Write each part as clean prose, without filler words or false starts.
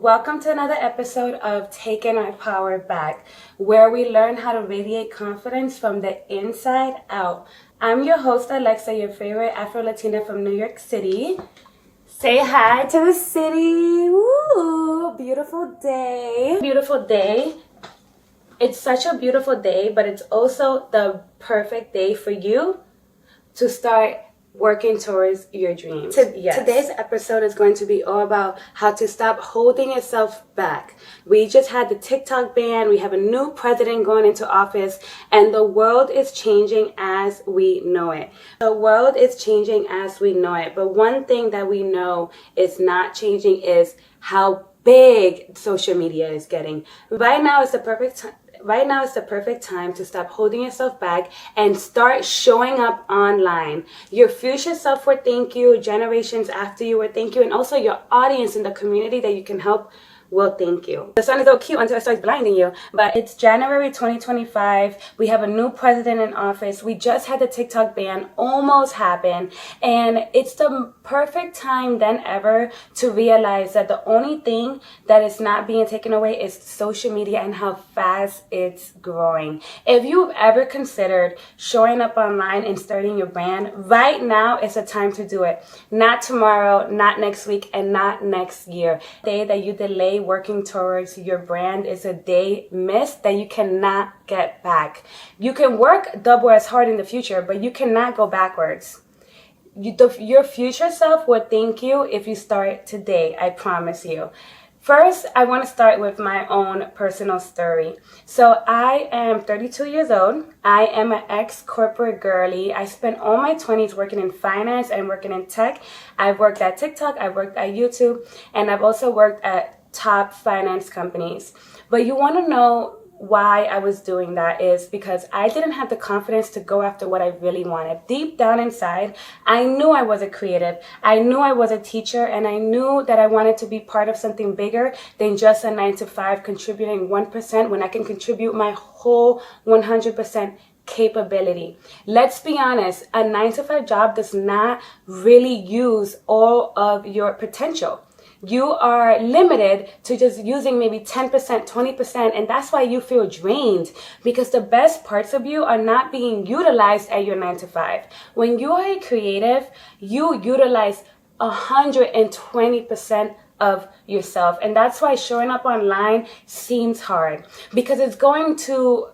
Welcome to another episode of Taking Our Power Back, where we learn how to radiate confidence from the inside out. I'm your host, Alexa, your favorite Afro-Latina from New York City. Say hi to the city. Woo! Beautiful day. Beautiful day. It's such a beautiful day, but it's also the perfect day for you to start working towards your dreams. Today's episode is going to be all about how to stop holding yourself back. We just had the TikTok ban. We have a new president going into office, and the world is changing as we know it. The world is changing as we know it. But one thing that we know is not changing is how big social media is getting. Right now is the perfect time to stop holding yourself back and start showing up online. Your future self will thank you, generations after you will thank you, and also your audience in the community that you can help will thank you. The sun is so cute until it starts blinding you. But it's January 2025. We have a new president in office. We just had the TikTok ban almost happen. And it's the perfect time than ever to realize that the only thing that is not being taken away is social media and how fast it's growing. If you've ever considered showing up online and starting your brand, right now is the time to do it. Not tomorrow, not next week, and not next year. The day that you delay working towards your brand is a day missed that you cannot get back. You can work double as hard in the future, but you cannot go backwards. Your future self will thank you if you start today, I promise you. First, I want to start with my own personal story. So I am 32 years old. I am an ex-corporate girly. I spent all my 20s working in finance and working in tech. I've worked at TikTok, I've worked at YouTube, and I've also worked at top finance companies. But you want to know why I was doing that is because I didn't have the confidence to go after what I really wanted. Deep down inside, I knew I was a creative. I knew I was a teacher, and I knew that I wanted to be part of something bigger than just a 9-to-5 contributing 1% when I can contribute my whole 100% capability. Let's be honest, a 9-to-5 job does not really use all of your potential. You are limited to just using maybe 10%, 20%, and that's why you feel drained, because the best parts of you are not being utilized at your 9-to-5. When you are a creative, you utilize 120% of yourself, and that's why showing up online seems hard, because it's going to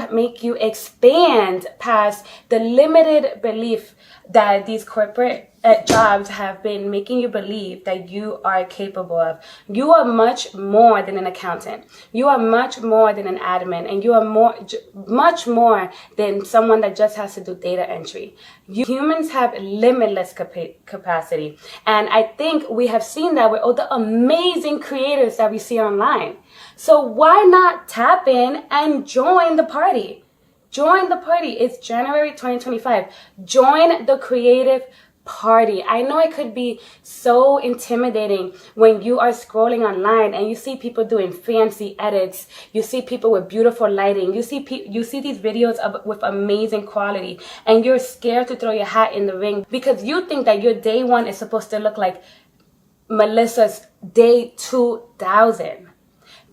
make you expand past the limited belief that these corporate jobs have been making you believe that you are capable of. You are much more than an accountant. You are much more than an admin, and you are much more than someone that just has to do data entry. Humans have limitless capacity, and I think we have seen that with all the amazing creators that we see online. So why not tap in and join the party? Join the party. It's January 2025. Join the creative party. I know it could be so intimidating when you are scrolling online and you see people doing fancy edits. You see people with beautiful lighting. You see these videos with amazing quality, and you're scared to throw your hat in the ring because you think that your day one is supposed to look like Melissa's day 2000.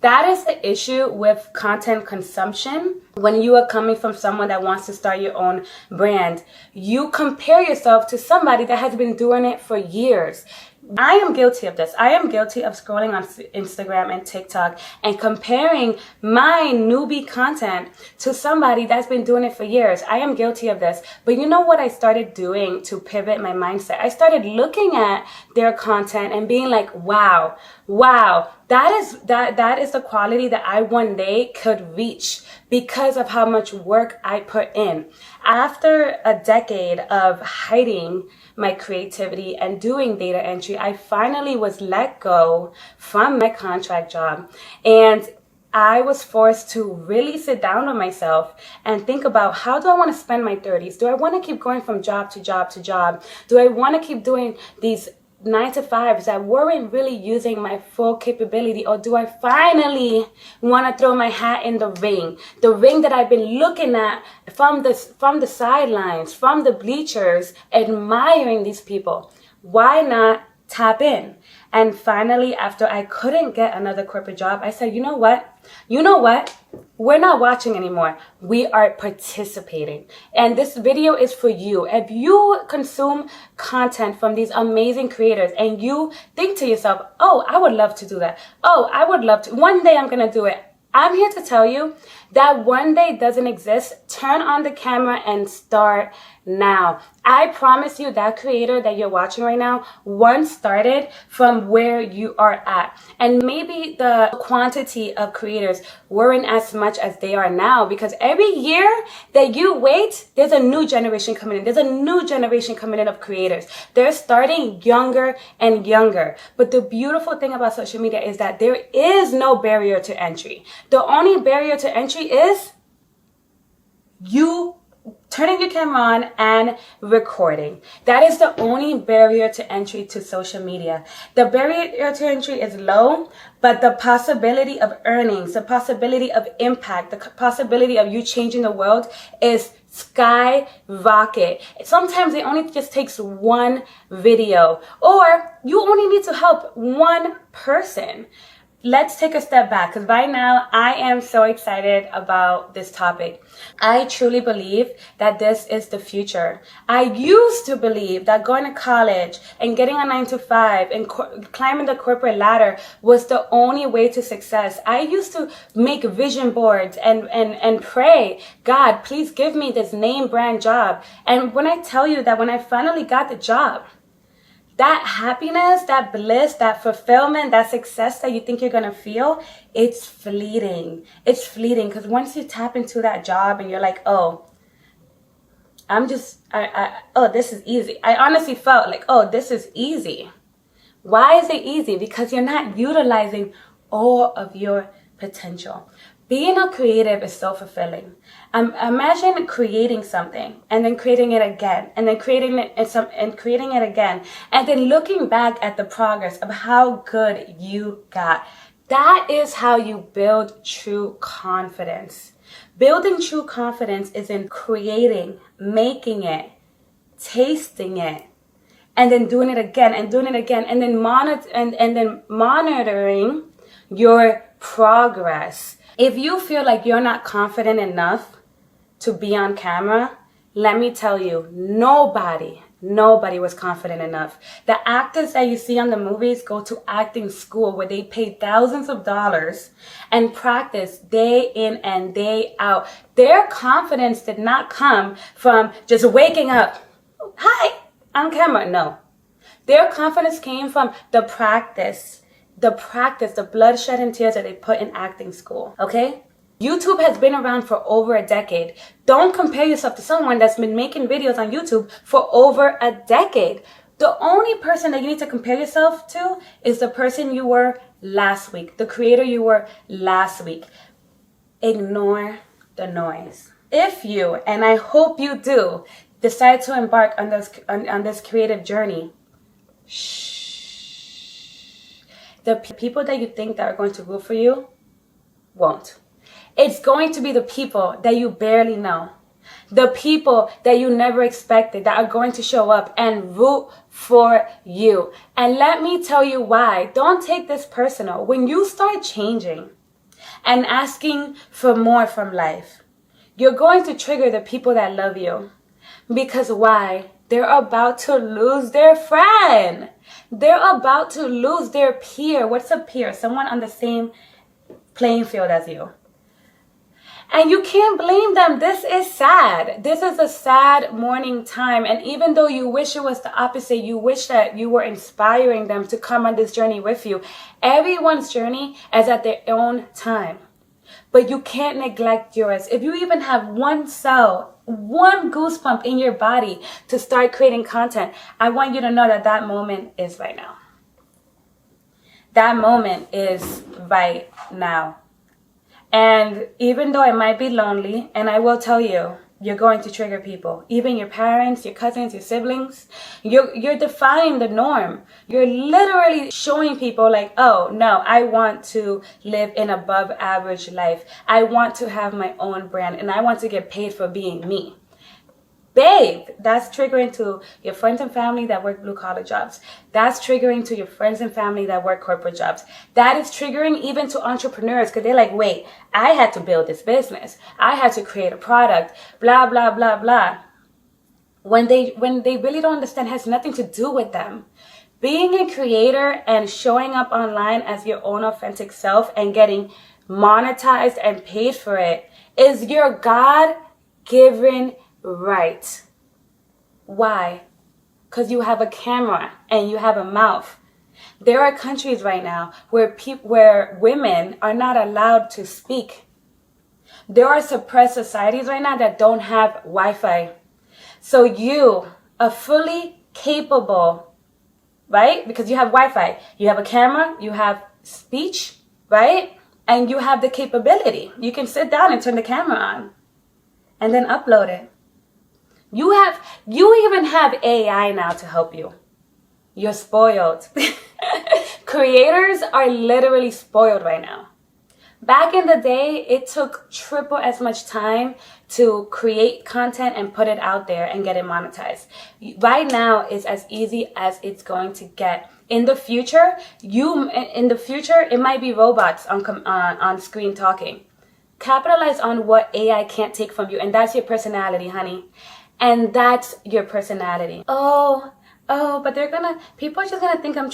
That is the issue with content consumption. When you are coming from someone that wants to start your own brand, you compare yourself to somebody that has been doing it for years. I am guilty of this. I am guilty of scrolling on Instagram and TikTok and comparing my newbie content to somebody that's been doing it for years. I am guilty of this. But you know what I started doing to pivot my mindset? I started looking at their content and being like, wow, that is the quality that I one day could reach because of how much work I put in. After a decade of hiding my creativity and doing data entry, I finally was let go from my contract job, and I was forced to really sit down with myself and think about, how do I want to spend my 30s? Do I want to keep going from job to job to job? Do I want to keep doing these 9-to-5s that weren't really using my full capability, or do I finally want to throw my hat in the ring that I've been looking at from the sidelines, from the bleachers, admiring these people? Why not tap in? And finally, after I couldn't get another corporate job, I said, you know what? You know what? We're not watching anymore. We are participating. And this video is for you. If you consume content from these amazing creators and you think to yourself, oh, I would love to do that. Oh, I would love to. One day I'm going to do it. I'm here to tell you that one day doesn't exist. Turn on the camera and start now. I promise you that creator that you're watching right now once started from where you are at. And maybe the quantity of creators weren't as much as they are now, because every year that you wait, there's a new generation coming in. There's a new generation coming in of creators. They're starting younger and younger. But the beautiful thing about social media is that there is no barrier to entry. The only barrier to entry is you turning your camera on and recording. That is the only barrier to entry to social media. The barrier to entry is low, but the possibility of earnings, the possibility of impact, the possibility of you changing the world is skyrocket. Sometimes it only just takes one video, or you only need to help one person. Let's take a step back, because right now I am so excited about this topic. I truly believe that this is the future. I used to believe that going to college and getting a 9-to-5 and climbing the corporate ladder was the only way to success. I used to make vision boards and pray, God, please give me this name brand job. And when I tell you that when I finally got the job, that happiness, that bliss, that fulfillment, that success that you think you're going to feel, it's fleeting. It's fleeting, because once you tap into that job and you're like, oh, this is easy. I honestly felt like, oh, this is easy. Why is it easy? Because you're not utilizing all of your potential. Being a creative is so fulfilling. Imagine creating something and then creating it again and then creating it and creating it again and then looking back at the progress of how good you got. That is how you build true confidence. Building true confidence is in creating, making it, tasting it, and then doing it again and doing it again, and then monitoring your progress. If you feel like you're not confident enough to be on camera, let me tell you, nobody was confident enough. The actors that you see on the movies go to acting school where they pay thousands of dollars and practice day in and day out. Their confidence did not come from just waking up, hi, on camera. No. Their confidence came from the practice, the bloodshed and tears that they put in acting school, okay? YouTube has been around for over a decade. Don't compare yourself to someone that's been making videos on YouTube for over a decade. The only person that you need to compare yourself to is the person you were last week, the creator you were last week. Ignore the noise. If you, and I hope you do, decide to embark on this creative journey, the people that you think that are going to root for you won't. It's going to be the people that you barely know. The people that you never expected that are going to show up and root for you. And let me tell you why. Don't take this personal. When you start changing and asking for more from life, you're going to trigger the people that love you. Because why? They're about to lose their friend. They're about to lose their peer. What's a peer? Someone on the same playing field as you. And you can't blame them. This is sad. This is a sad mourning time. And even though you wish it was the opposite, you wish that you were inspiring them to come on this journey with you. Everyone's journey is at their own time. But you can't neglect yours. If you even have one cell, one goosebump in your body to start creating content, I want you to know that that moment is right now. That moment is right now. And even though it might be lonely, and I will tell you, you're going to trigger people, even your parents, your cousins, your siblings. You're defying the norm. You're literally showing people like, oh, no, I want to live an above average life. I want to have my own brand, and I want to get paid for being me. Babe, that's triggering to your friends and family that work blue collar jobs. That's triggering to your friends and family that work corporate jobs. That is triggering even to entrepreneurs because they're like, wait, I had to build this business. I had to create a product, blah, blah, blah, blah. When they really don't understand, it has nothing to do with them. Being a creator and showing up online as your own authentic self and getting monetized and paid for it is your God-given right. Why? Because you have a camera and you have a mouth. There are countries right now where women are not allowed to speak. There are suppressed societies right now that don't have Wi-Fi. So you are fully capable, right? Because you have Wi-Fi, you have a camera, you have speech, right? And you have the capability. You can sit down and turn the camera on and then upload it. You even have AI now to help you. You're spoiled. Creators are literally spoiled right now. Back in the day, it took triple as much time to create content and put it out there and get it monetized. Right now is as easy as it's going to get. In the future, it might be robots on screen talking. Capitalize on what AI can't take from you, and that's your personality, honey. And that's your personality. Oh, but people are just gonna think I'm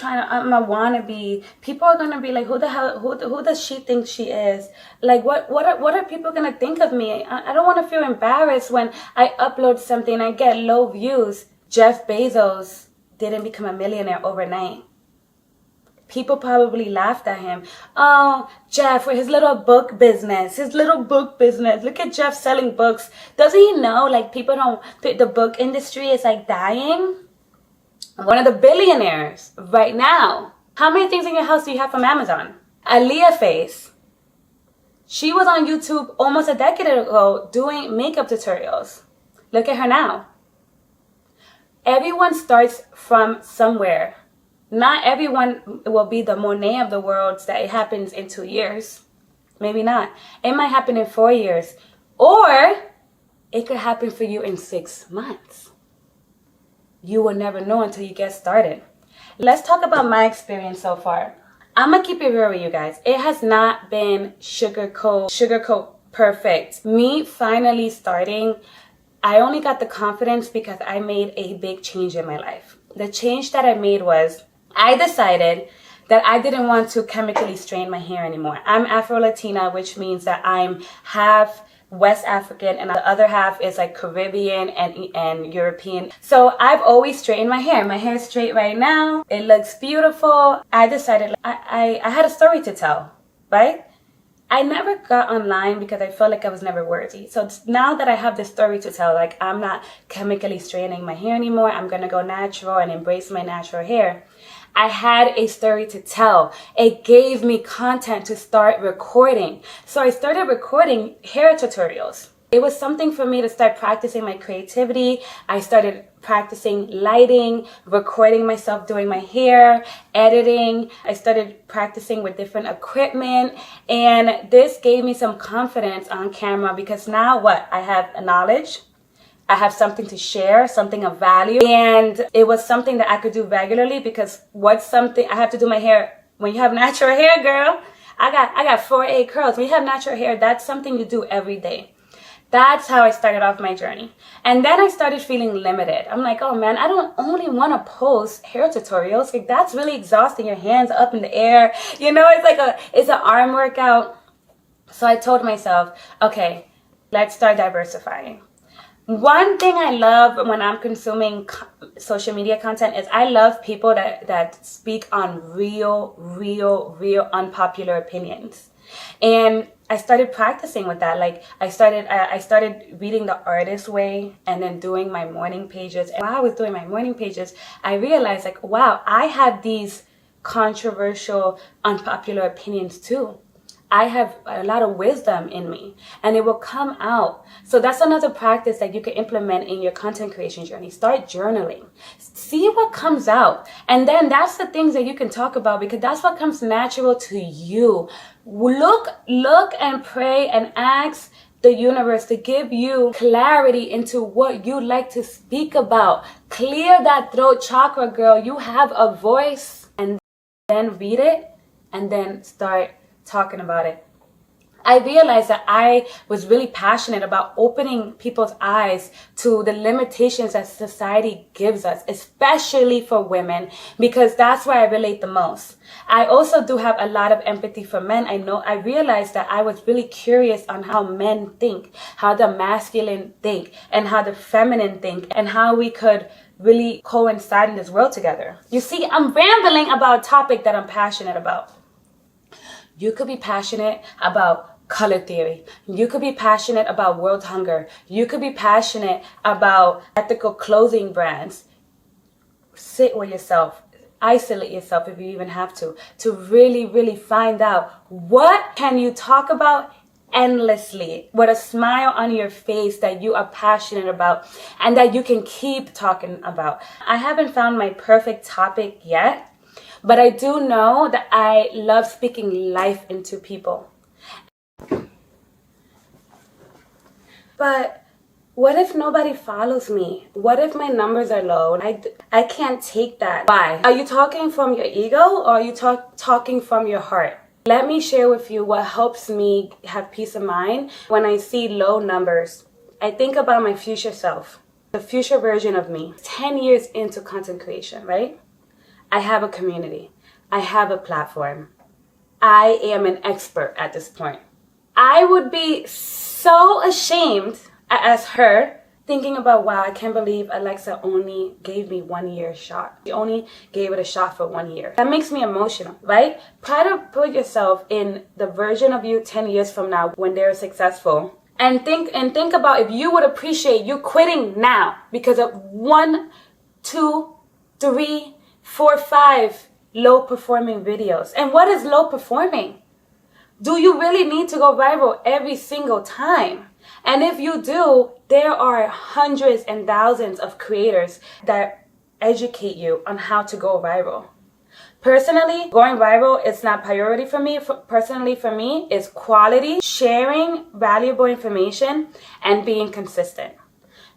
a wannabe. People are gonna be like, who the hell, who does she think she is? Like, what are people gonna think of me? I don't want to feel embarrassed when I upload something and I get low views. Jeff Bezos didn't become a millionaire overnight. People probably laughed at him. Oh, Jeff, with his little book business. Look at Jeff selling books. Doesn't he know, like, the book industry is, like, dying? One of the billionaires right now. How many things in your house do you have from Amazon? Aaliyah Face. She was on YouTube almost a decade ago doing makeup tutorials. Look at her now. Everyone starts from somewhere. Not everyone will be the Monet of the world that it happens in 2 years. Maybe not. It might happen in 4 years. Or it could happen for you in 6 months. You will never know until you get started. Let's talk about my experience so far. I'm going to keep it real with you guys. It has not been sugarcoat perfect. Me finally starting, I only got the confidence because I made a big change in my life. The change that I made was I decided that I didn't want to chemically strain my hair anymore. I'm Afro-Latina, which means that I'm half West African and the other half is like Caribbean and European. So I've always straightened my hair. My hair is straight right now. It looks beautiful. I decided I had a story to tell, right? I never got online because I felt like I was never worthy. So now that I have this story to tell, like I'm not chemically straightening my hair anymore. I'm going to go natural and embrace my natural hair. I had a story to tell. It gave me content to start recording. So I started recording hair tutorials. It was something for me to start practicing my creativity. I started practicing lighting, recording myself doing my hair, editing. I started practicing with different equipment. And this gave me some confidence on camera because now what? I have a knowledge. I have something to share, something of value. And it was something that I could do regularly because I have to do my hair. When you have natural hair, girl, I got 4A curls. When you have natural hair, that's something you do every day. That's how I started off my journey. And then I started feeling limited. I'm like, oh man, I don't only want to post hair tutorials. Like that's really exhausting. Your hands up in the air. You know, it's an arm workout. So I told myself, okay, let's start diversifying. One thing I love when I'm consuming social media content is I love people that speak on real unpopular opinions. And I started practicing with that. Like I started reading The Artist Way and then doing my morning pages. And while I was doing my morning pages, I realized like, wow, I have these controversial, unpopular opinions too. I have a lot of wisdom in me and it will come out. So that's another practice that you can implement in your content creation journey. Start journaling. See what comes out. And then that's the things that you can talk about because that's what comes natural to you. Look and pray and ask the universe to give you clarity into what you like to speak about. Clear that throat chakra, girl. You have a voice. And then read it and then start talking about it. I realized that I was really passionate about opening people's eyes to the limitations that society gives us, especially for women, because that's where I relate the most. I also do have a lot of empathy for men. I realized that I was really curious on how men think, how the masculine think, and how the feminine think, and how we could really coincide in this world together. You see, I'm rambling about a topic that I'm passionate about. You could be passionate about color theory. You could be passionate about world hunger. You could be passionate about ethical clothing brands. Sit with yourself. Isolate yourself if you even have to really, really find out what can you talk about endlessly with a smile on your face that you are passionate about and that you can keep talking about. I haven't found my perfect topic yet, but I do know that I love speaking life into people. But what if nobody follows me? What if my numbers are low? I can't take that. Why? Are you talking from your ego or are you talking from your heart? Let me share with you what helps me have peace of mind when I see low numbers. I think about my future self, the future version of me, 10 years into content creation, right? I have a community. I have a platform. I am an expert at this point. I would be so ashamed as her thinking about, wow, I can't believe Alexa only gave me 1 year shot. She only gave it a shot for 1 year. That makes me emotional, right? Try to put yourself in the version of you 10 years from now when they're successful. And think about if you would appreciate you quitting now because of 1, 2, 3, 4, 5 low performing videos. And what is low performing? Do you really need to go viral every single time? And if you do, there are hundreds and thousands of creators that educate you on how to go viral. Personally, going viral is not priority for me. Personally, for me, it's quality, sharing valuable information, and being consistent.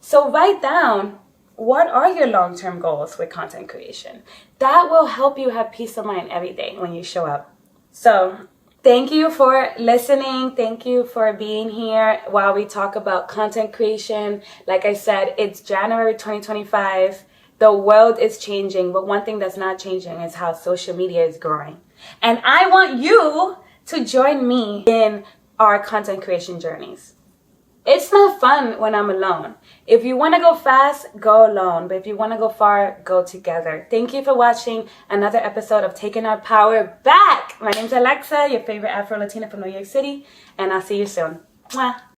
So write down, what are your long-term goals with content creation? That will help you have peace of mind every day when you show up. So thank you for listening. Thank you for being here while we talk about content creation. Like I said, it's January 2025. The world is changing, but one thing that's not changing is how social media is growing. And I want you to join me in our content creation journeys. It's not fun when I'm alone. If you want to go fast, go alone. But if you want to go far, go together. Thank you for watching another episode of Taking Our Power Back. My name's Alexa, your favorite Afro-Latina from New York City. And I'll see you soon. Mwah.